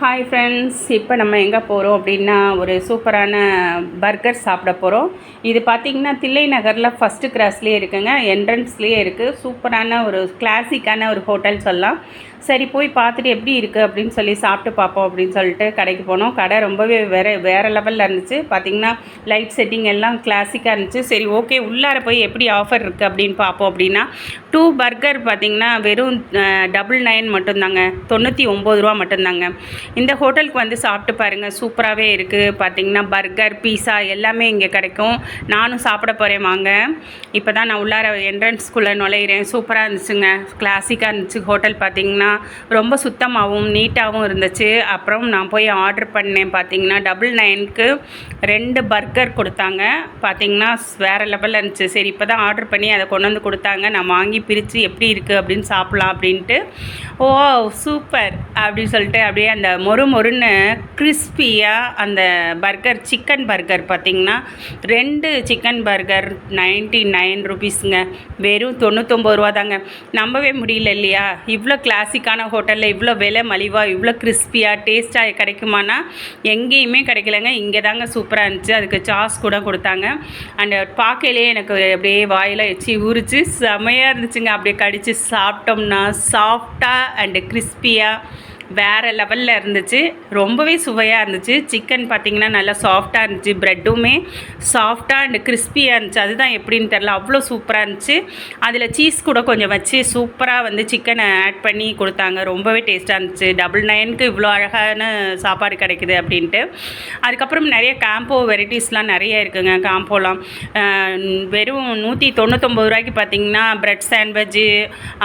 Hi friends, இப்போ நம்ம எங்கே போகிறோம் அப்படின்னா ஒரு சூப்பரான பர்கர் சாப்பிட போகிறோம். இது பார்த்திங்கன்னா தில்லை நகரில் ஃபஸ்ட்டு கிராஸ்லேயே இருக்குங்க, என்ட்ரன்ஸ்லேயே இருக்குது. சூப்பரான ஒரு கிளாசிக்கான ஒரு ஹோட்டல் சொல்லலாம். சரி போய் பார்த்துட்டு எப்படி இருக்குது அப்படின்னு சொல்லி சாப்பிட்டு பார்ப்போம் அப்படின்னு சொல்லிட்டு கடைக்கு போனோம். கடை ரொம்பவே வேறு லெவலில் இருந்துச்சு. பார்த்திங்கன்னா லைட் செட்டிங் எல்லாம் கிளாசிக்காக இருந்துச்சு. சரி ஓகே, உள்ளார போய் எப்படி ஆஃபர் இருக்குது அப்படின்னு பார்ப்போம். அப்படின்னா 2 பர்கர் பார்த்திங்கன்னா வெறும் 99 மட்டும்தாங்க, 99 ரூபா மட்டும்தாங்க. இந்த ஹோட்டலுக்கு வந்து சாப்பிட்டு பாருங்கள், சூப்பராகவே இருக்குது. பார்த்திங்கன்னா பர்கர், பீஸா எல்லாமே இங்கே கிடைக்கும். நானும் சாப்பிட போகிறேன் வாங்க. இப்போ தான் நான் உள்ளார என்ட்ரன்ஸ்குள்ளே நுழையிறேன். சூப்பராக இருந்துச்சுங்க, கிளாசிக்காக இருந்துச்சு. ஹோட்டல் பார்த்திங்கன்னா ரொம்ப சுத்தமாகவும் நீட்டாகவும் இருந்துச்சு. அப்புறம் நான் போய் ஆர்டர் பண்ணேன். பார்த்திங்கன்னா 99க்கு 2 பர்கர் கொடுத்தாங்க. பார்த்திங்கன்னா வேறு லெவலில் இருந்துச்சு. சரி இப்போ தான் ஆர்டர் பண்ணி அதை கொண்டு வந்து கொடுத்தாங்க. நான் வாங்கி பிரித்து எப்படி இருக்குது அப்படின்னு சாப்பிட்லாம் அப்படின்ட்டு. ஓ சூப்பர் அப்படின்னு சொல்லிட்டு அப்படியே அந்த மொறுன்னு கிறிஸ்பியாக அந்த பர்கர், சிக்கன் பர்கர் பார்த்திங்கன்னா 2 சிக்கன் பர்கர் 99 ருபீஸுங்க, வெறும் 99 ரூபா தாங்க. நம்பவே முடியல இல்லையா? இவ்வளோ கிளாசிக்கான ஹோட்டலில் இவ்வளோ விலை மலிவாக இவ்வளோ கிறிஸ்பியாக டேஸ்ட்டாக கிடைக்குமானா எங்கேயுமே கிடைக்கலங்க. இங்கே தாங்க சூப்பராக இருந்துச்சு. அதுக்கு சாஸ் கூட கொடுத்தாங்க. அண்ட் பார்க்கையிலே எனக்கு அப்படியே வாயில் எச்சி ஊறிச்சு. செமையாக இருந்துச்சுங்க. அப்படியே கடித்து சாப்பிட்டோம்னா சாஃப்டாக அண்டு கிறிஸ்பியாக வேறு லெவலில் இருந்துச்சு. ரொம்பவே சுவையாக இருந்துச்சு. சிக்கன் பார்த்திங்கன்னா நல்லா சாஃப்டாக இருந்துச்சு. ப்ரெட்டுமே சாஃப்டாக அண்ட் கிறிஸ்பியாக இருந்துச்சு. அதுதான் எப்படின்னு தெரில, அவ்வளோ சூப்பராக இருந்துச்சு. அதில் சீஸ் கூட கொஞ்சம் வச்சு சூப்பராக வந்து சிக்கனை ஆட் பண்ணி கொடுத்தாங்க. ரொம்பவே டேஸ்ட்டாக இருந்துச்சு. 99க்கு இவ்வளோ அழகான சாப்பாடு கிடைக்குது அப்படின்ட்டு. அதுக்கப்புறம் நிறைய காம்போ வெரைட்டிஸ்லாம் நிறைய இருக்குதுங்க. காம்போலாம் வெறும் 199 ரூபாய்க்கு பார்த்திங்கன்னா ப்ரெட் சாண்ட்விட்ஜு,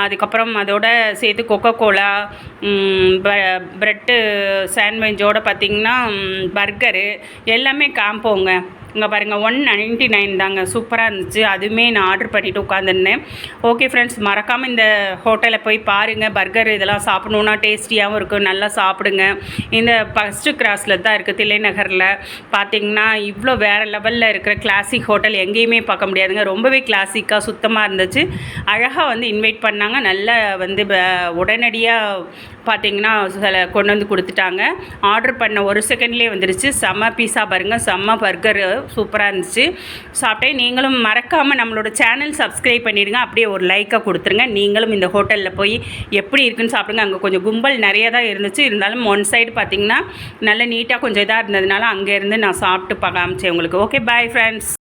அதுக்கப்புறம் அதோட சேர்த்து கொக்கோகோலா, ப்ரெட்டு சாண்ட்விச்சோடு பார்த்திங்கன்னா பர்கரு எல்லாமே காம்போங்க. இங்கே பாருங்கள் 199 தாங்க. சூப்பராக இருந்துச்சு. அதுவுமே நான் ஆர்டர் பண்ணிவிட்டு உட்காந்துருந்தேன். ஓகே ஃப்ரெண்ட்ஸ், மறக்காமல் இந்த ஹோட்டலை போய் பாருங்கள். பர்கர் இதெல்லாம் சாப்பிட்ணுன்னா டேஸ்டியாகவும் இருக்கும், நல்லா சாப்பிடுங்க. இந்த ஃபஸ்ட்டு கிராஸில் தான் இருக்குது, தில்லை நகரில். பார்த்திங்கன்னா இவ்வளோ வேறு லெவலில் இருக்கிற கிளாசிக் ஹோட்டல் எங்கேயுமே பார்க்க முடியாதுங்க. ரொம்பவே கிளாசிக்காக சுத்தமாக இருந்துச்சு. அழகாக வந்து இன்வைட் பண்ணாங்க. நல்லா வந்து உடனடியாக பார்த்திங்கன்னா கொண்டு வந்து கொடுத்துட்டாங்க. ஆர்டர் பண்ண 1 செகண்ட்லேயே வந்துருச்சு. செம்ம பீஸா பாருங்கள், செம்ம பர்கர் சூப்பராக இருந்துச்சு. சாப்பிட்டேன். நீங்களும் மறக்காமல் நம்மளோட சேனல் சப்ஸ்கிரைப் பண்ணிடுங்க. அப்படியே ஒரு லைக்கை கொடுத்துருங்க. நீங்களும் இந்த ஹோட்டலில் போய் எப்படி இருக்குன்னு சாப்பிடுங்க. அங்கே கொஞ்சம் கும்பல் நிறைய தான் இருந்துச்சு. இருந்தாலும் ஒன் சைடு பார்த்திங்கன்னா நல்ல நீட்டாக கொஞ்சம் இதாக இருந்ததுனால அங்கேருந்து நான் சாப்பிட்டு காமிச்சேன் உங்களுக்கு. Okay, bye friends.